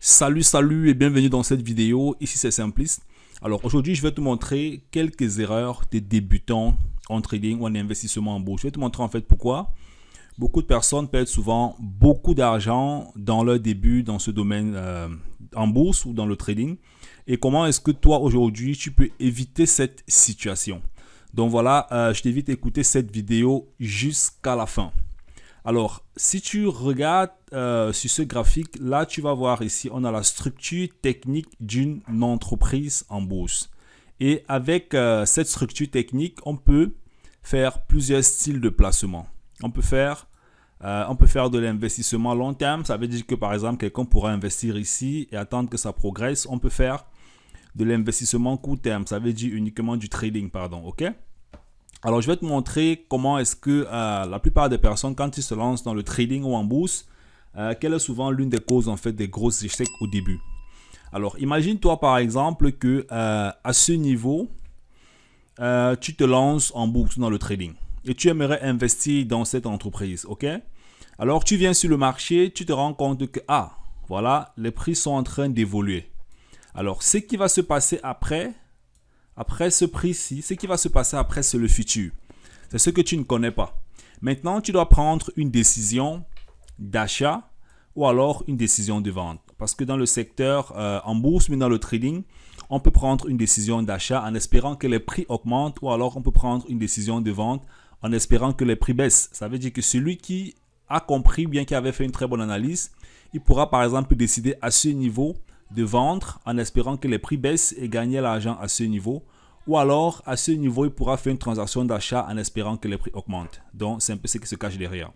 Salut et bienvenue dans cette vidéo, ici c'est Simpliste. Alors aujourd'hui je vais te montrer quelques erreurs des débutants en trading ou en investissement en bourse. Je vais te montrer en fait pourquoi beaucoup de personnes perdent souvent beaucoup d'argent dans leur début dans ce domaine en bourse ou dans le trading. Et comment est-ce que toi aujourd'hui tu peux éviter cette situation. Donc voilà, je t'invite à écouter cette vidéo jusqu'à la fin. Alors, si tu regardes sur ce graphique, là, tu vas voir ici, on a la structure technique d'une entreprise en bourse. Et avec cette structure technique, on peut faire plusieurs styles de placement. On peut faire de l'investissement à long terme. Ça veut dire que, par exemple, quelqu'un pourra investir ici et attendre que ça progresse. On peut faire de l'investissement court terme. Ça veut dire uniquement du trading, pardon, ok? Alors, je vais te montrer comment est-ce que la plupart des personnes, quand ils se lancent dans le trading ou en bourse, quelle est souvent l'une des causes en fait des gros échecs au début. Alors, imagine-toi par exemple que à ce niveau, tu te lances en bourse dans le trading et tu aimerais investir dans cette entreprise, ok? Alors, tu viens sur le marché, tu te rends compte que, voilà, les prix sont en train d'évoluer. Alors, ce qui va se passer après ce prix-ci, ce qui va se passer après, c'est le futur. C'est ce que tu ne connais pas. Maintenant, tu dois prendre une décision d'achat ou alors une décision de vente. Parce que dans le secteur en bourse, mais dans le trading, on peut prendre une décision d'achat en espérant que les prix augmentent ou alors on peut prendre une décision de vente en espérant que les prix baissent. Ça veut dire que celui qui a compris, bien qu'il avait fait une très bonne analyse, il pourra par exemple décider à ce niveau de vendre en espérant que les prix baissent et gagner l'argent à ce niveau. Ou alors, à ce niveau, il pourra faire une transaction d'achat en espérant que les prix augmentent. Donc, c'est un peu ce qui se cache derrière.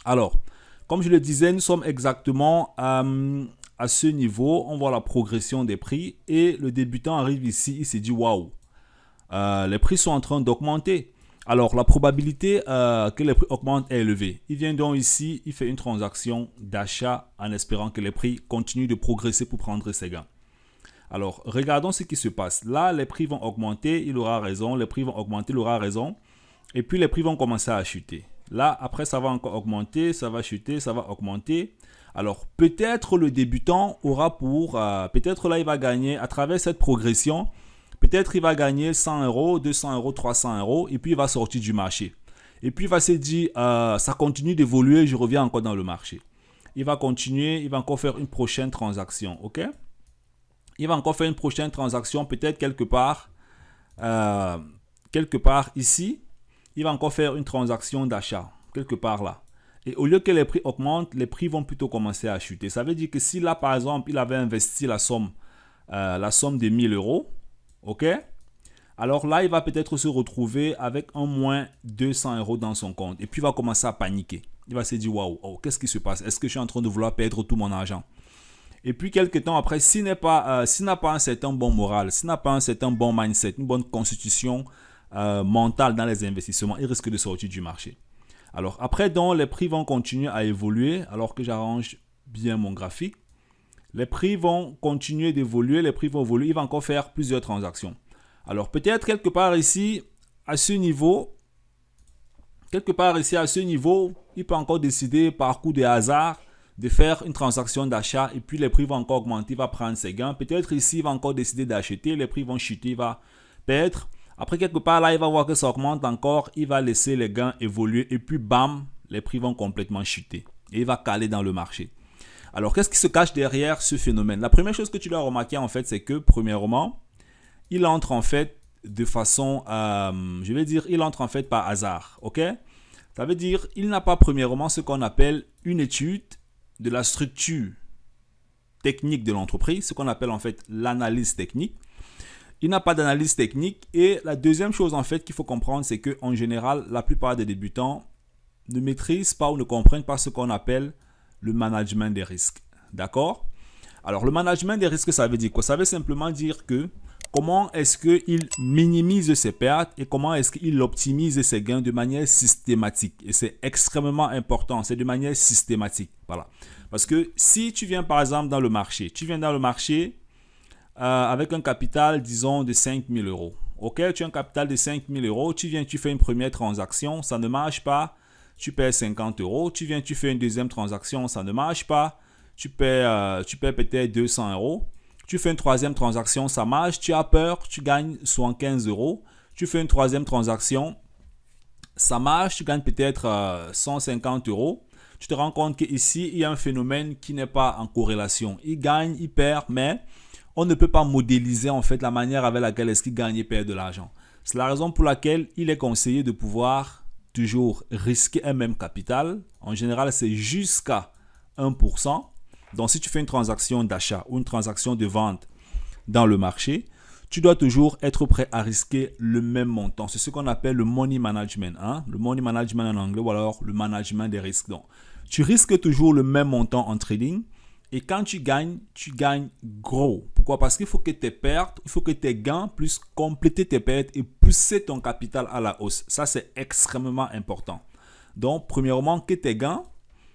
Alors, comme je le disais, nous sommes exactement à ce niveau. On voit la progression des prix et le débutant arrive ici, il se dit « Waouh, les prix sont en train d'augmenter ». Alors, la probabilité que les prix augmentent est élevée. Il vient donc ici, il fait une transaction d'achat en espérant que les prix continuent de progresser pour prendre ses gains. Alors, regardons ce qui se passe. Là, les prix vont augmenter, il aura raison. Les prix vont augmenter, il aura raison. Et puis, les prix vont commencer à chuter. Là, après, ça va encore augmenter, ça va chuter, ça va augmenter. Alors, peut-être le débutant aura peut-être là, il va gagner à travers cette progression. Peut-être il va gagner 100 euros, 200 euros, 300 euros et puis il va sortir du marché. Et puis il va se dire, ça continue d'évoluer, je reviens encore dans le marché. Il va continuer, il va encore faire une prochaine transaction, ok? Il va encore faire une prochaine transaction, peut-être quelque part ici. Il va encore faire une transaction d'achat, quelque part là. Et au lieu que les prix augmentent, les prix vont plutôt commencer à chuter. Ça veut dire que si là, par exemple, il avait investi la somme de 1000 euros, ok? Alors là, il va peut-être se retrouver avec un moins 200 euros dans son compte. Et puis, il va commencer à paniquer. Il va se dire, waouh, qu'est-ce qui se passe? Est-ce que je suis en train de vouloir perdre tout mon argent? Et puis, quelques temps après, s'il n'a pas un certain bon moral, s'il n'a pas un certain bon mindset, une bonne constitution mentale dans les investissements, il risque de sortir du marché. Alors, après, donc, les prix vont continuer à évoluer, alors que j'arrange bien mon graphique. Les prix vont continuer d'évoluer, les prix vont évoluer, il va encore faire plusieurs transactions. Alors, peut-être quelque part ici, à ce niveau, il peut encore décider par coup de hasard de faire une transaction d'achat et puis les prix vont encore augmenter, il va prendre ses gains. Peut-être ici, il va encore décider d'acheter, les prix vont chuter, il va perdre. Après, quelque part là, il va voir que ça augmente encore, il va laisser les gains évoluer et puis bam, les prix vont complètement chuter et il va caler dans le marché. Alors, qu'est-ce qui se cache derrière ce phénomène? La première chose que tu dois remarquer en fait, c'est que premièrement, il entre en fait de façon, il entre en fait par hasard, ok? Ça veut dire, il n'a pas premièrement ce qu'on appelle une étude de la structure technique de l'entreprise, ce qu'on appelle en fait l'analyse technique. Il n'a pas d'analyse technique et la deuxième chose en fait qu'il faut comprendre, c'est qu'en général, la plupart des débutants ne maîtrisent pas ou ne comprennent pas ce qu'on appelle le management des risques, d'accord? Alors, le management des risques, ça veut dire quoi? Ça veut simplement dire que comment est-ce qu'il minimise ses pertes et comment est-ce qu'il optimise ses gains de manière systématique. Et c'est extrêmement important, c'est de manière systématique. Voilà. Parce que si tu viens par exemple dans le marché, avec un capital, disons, de 5 000 euros. Ok, tu as un capital de 5 000 euros, tu viens, tu fais une première transaction, ça ne marche pas, tu perds 50 euros. Tu viens, tu fais une deuxième transaction, ça ne marche pas, tu paies peut-être 200 euros. Tu fais une troisième transaction, ça marche, tu as peur, tu gagnes 75 euros. Tu fais une troisième transaction, ça marche, tu gagnes peut-être 150 euros. Tu te rends compte qu'ici, il y a un phénomène qui n'est pas en corrélation. Il gagne, il perd, mais on ne peut pas modéliser en fait la manière avec laquelle est-ce qu'il gagne et perd de l'argent. C'est la raison pour laquelle il est conseillé de pouvoir toujours risquer un même capital. En général, c'est jusqu'à 1%. Donc, si tu fais une transaction d'achat ou une transaction de vente dans le marché, tu dois toujours être prêt à risquer le même montant. C'est ce qu'on appelle le money management. Le money management en anglais ou alors le management des risques. Donc, tu risques toujours le même montant en trading. Et quand tu gagnes gros. Pourquoi? Parce qu'il faut que tes pertes, il faut que tes gains puissent compléter tes pertes et pousser ton capital à la hausse. Ça, c'est extrêmement important. Donc, premièrement, que tes gains.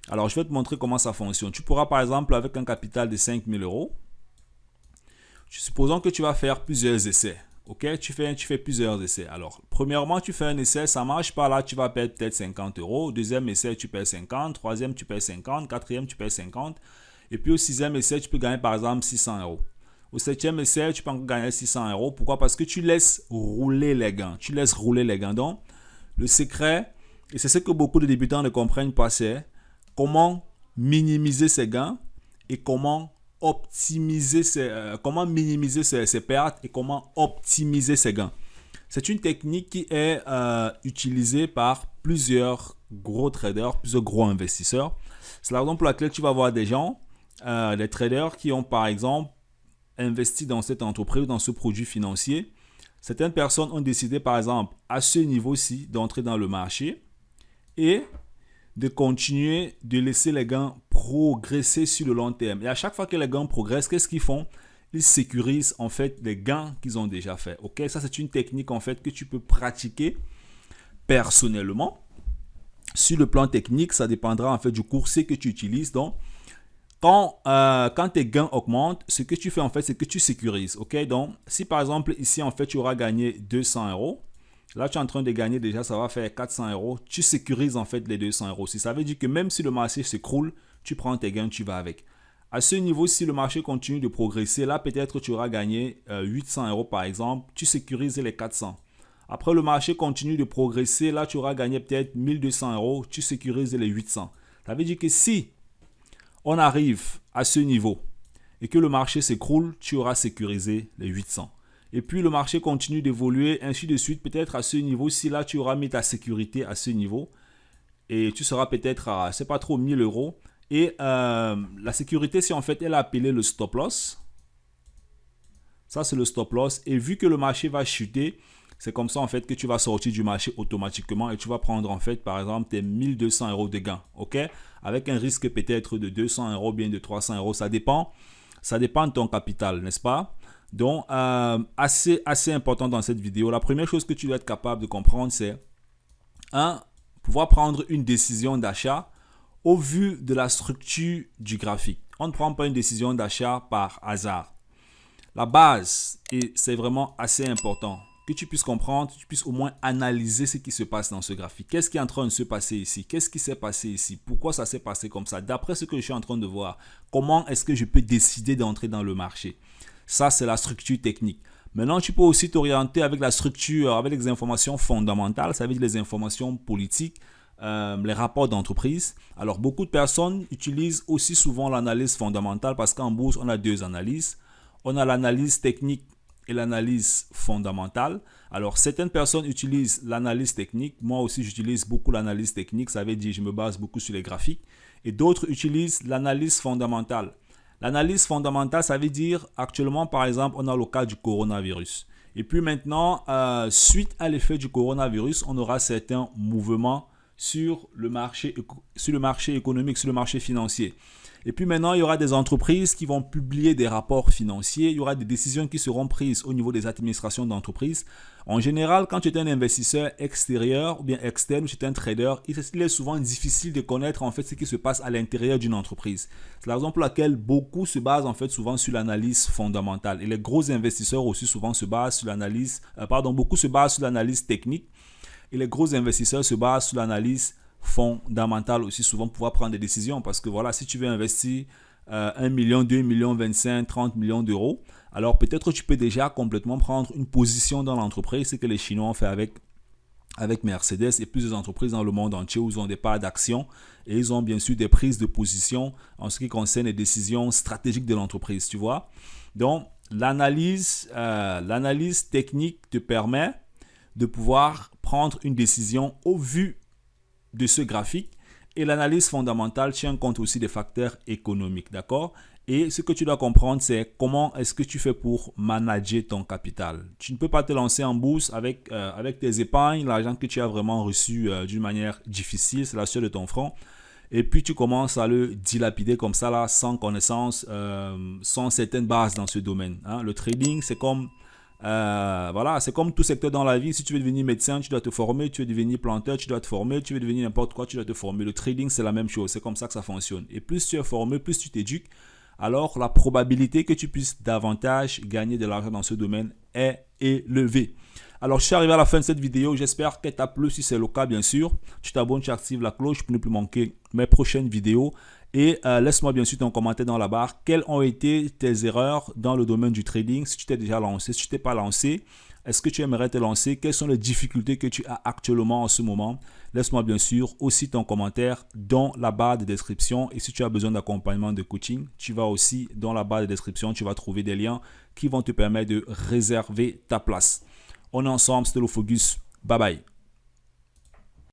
Alors, je vais te montrer comment ça fonctionne. Tu pourras, par exemple, avec un capital de 5 000 euros, supposons que tu vas faire plusieurs essais. Ok, tu fais plusieurs essais. Alors, premièrement, tu fais un essai, ça marche pas là, tu vas perdre peut-être 50 euros. Deuxième essai, tu perds 50. Troisième, tu perds 50. Quatrième, tu perds 50. Et puis au sixième essai, tu peux gagner par exemple 600 euros. Au septième essai, tu peux encore gagner 600 euros. Pourquoi? Parce que tu laisses rouler les gains. Tu laisses rouler les gains. Donc, le secret, et c'est ce que beaucoup de débutants ne comprennent pas, c'est comment minimiser ses gains et comment minimiser ses pertes et comment optimiser ses gains. C'est une technique qui est utilisée par plusieurs gros traders, plusieurs gros investisseurs. C'est la raison pour laquelle tu vas voir des gens, des traders qui ont par exemple investi dans cette entreprise, dans ce produit financier. Certaines personnes ont décidé par exemple à ce niveau-ci d'entrer dans le marché et de continuer de laisser les gains progresser sur le long terme. Et à chaque fois que les gains progressent, qu'est-ce qu'ils font? Ils sécurisent en fait les gains qu'ils ont déjà fait. Ok, ça c'est une technique en fait que tu peux pratiquer personnellement. Sur le plan technique, ça dépendra en fait du coursier que tu utilises. Donc, quand tes gains augmentent, ce que tu fais en fait, c'est que tu sécurises. Ok, donc si par exemple ici en fait tu auras gagné 200 euros. Là, tu es en train de gagner déjà, ça va faire 400 euros. Tu sécurises en fait les 200 euros. Ça veut dire que même si le marché s'écroule, tu prends tes gains, tu vas avec. À ce niveau, si le marché continue de progresser, là, peut-être tu auras gagné 800 euros par exemple. Tu sécurises les 400. Après, le marché continue de progresser. Là, tu auras gagné peut-être 1200 euros. Tu sécurises les 800. Ça veut dire que si on arrive à ce niveau et que le marché s'écroule, tu auras sécurisé les 800. Et puis, le marché continue d'évoluer, ainsi de suite. Peut-être à ce niveau, si là, tu auras mis ta sécurité à ce niveau et tu seras peut-être à, c'est pas trop, 1000 euros. Et la sécurité, c'est en fait, elle est appelée le stop loss. Ça, c'est le stop loss. Et vu que le marché va chuter, c'est comme ça, en fait, que tu vas sortir du marché automatiquement et tu vas prendre, en fait, par exemple, tes 1200 euros de gains. OK? Avec un risque peut-être de 200 euros, bien de 300 euros. Ça dépend de ton capital, n'est-ce pas? Donc, assez important dans cette vidéo. La première chose que tu dois être capable de comprendre, c'est pouvoir prendre une décision d'achat au vu de la structure du graphique. On ne prend pas une décision d'achat par hasard. La base, et c'est vraiment assez important, que tu puisses comprendre, tu puisses au moins analyser ce qui se passe dans ce graphique. Qu'est-ce qui est en train de se passer ici? Qu'est-ce qui s'est passé ici? Pourquoi ça s'est passé comme ça? D'après ce que je suis en train de voir, comment est-ce que je peux décider d'entrer dans le marché? Ça, c'est la structure technique. Maintenant, tu peux aussi t'orienter avec la structure, avec les informations fondamentales, ça veut dire les informations politiques, les rapports d'entreprise. Alors, beaucoup de personnes utilisent aussi souvent l'analyse fondamentale parce qu'en bourse, on a deux analyses. On a l'analyse technique et l'analyse fondamentale. Alors, certaines personnes utilisent l'analyse technique. Moi aussi, j'utilise beaucoup l'analyse technique. Ça veut dire que je me base beaucoup sur les graphiques. Et d'autres utilisent l'analyse fondamentale. L'analyse fondamentale, ça veut dire actuellement, par exemple, on a le cas du coronavirus. Et puis maintenant, suite à l'effet du coronavirus, on aura certains mouvements sur le marché économique, sur le marché financier. Et puis maintenant, il y aura des entreprises qui vont publier des rapports financiers. Il y aura des décisions qui seront prises au niveau des administrations d'entreprise. En général, quand tu es un investisseur extérieur ou bien externe, ou tu es un trader, il est souvent difficile de connaître en fait ce qui se passe à l'intérieur d'une entreprise. C'est la raison pour laquelle beaucoup se basent en fait souvent sur l'analyse fondamentale. Et les gros investisseurs aussi souvent se basent sur l'analyse, beaucoup se basent sur l'analyse technique. Et les gros investisseurs se basent sur l'analyse fondamentale aussi souvent pour pouvoir prendre des décisions. Parce que voilà, si tu veux investir 1 million, 2 millions, 25, 30 millions d'euros, alors peut-être tu peux déjà complètement prendre une position dans l'entreprise. C'est ce que les Chinois ont fait avec Mercedes et plusieurs entreprises dans le monde entier où ils ont des parts d'actions et ils ont bien sûr des prises de position en ce qui concerne les décisions stratégiques de l'entreprise, tu vois. Donc, l'analyse technique te permet de pouvoir prendre une décision au vu de ce graphique. Et l'analyse fondamentale tient compte aussi des facteurs économiques, d'accord? Et ce que tu dois comprendre, c'est comment est-ce que tu fais pour manager ton capital. Tu ne peux pas te lancer en bourse avec tes épargnes, l'argent que tu as vraiment reçu d'une manière difficile, c'est la sueur de ton front. Et puis tu commences à le dilapider comme ça, là, sans connaissance, sans certaines bases dans ce domaine. Hein. Le trading, c'est comme... voilà, c'est comme tout secteur dans la vie. Si tu veux devenir médecin, tu dois te former. Tu veux devenir planteur, tu dois te former. Tu veux devenir n'importe quoi, tu dois te former. Le trading, c'est la même chose. C'est comme ça que ça fonctionne. Et plus tu es formé, plus tu t'éduques, alors la probabilité que tu puisses davantage gagner de l'argent dans ce domaine est élevée. Alors, je suis arrivé à la fin de cette vidéo. J'espère qu'elle t'a plu. Si c'est le cas, bien sûr, tu t'abonnes, tu actives la cloche pour ne plus manquer mes prochaines vidéos. Et laisse-moi bien sûr ton commentaire dans la barre. Quelles ont été tes erreurs dans le domaine du trading? Si tu t'es déjà lancé, si tu t'es pas lancé, est-ce que tu aimerais te lancer? Quelles sont les difficultés que tu as actuellement en ce moment? Laisse-moi bien sûr aussi ton commentaire dans la barre de description. Et si tu as besoin d'accompagnement de coaching, tu vas aussi dans la barre de description, tu vas trouver des liens qui vont te permettre de réserver ta place. On est ensemble, c'était le Focus. Bye bye.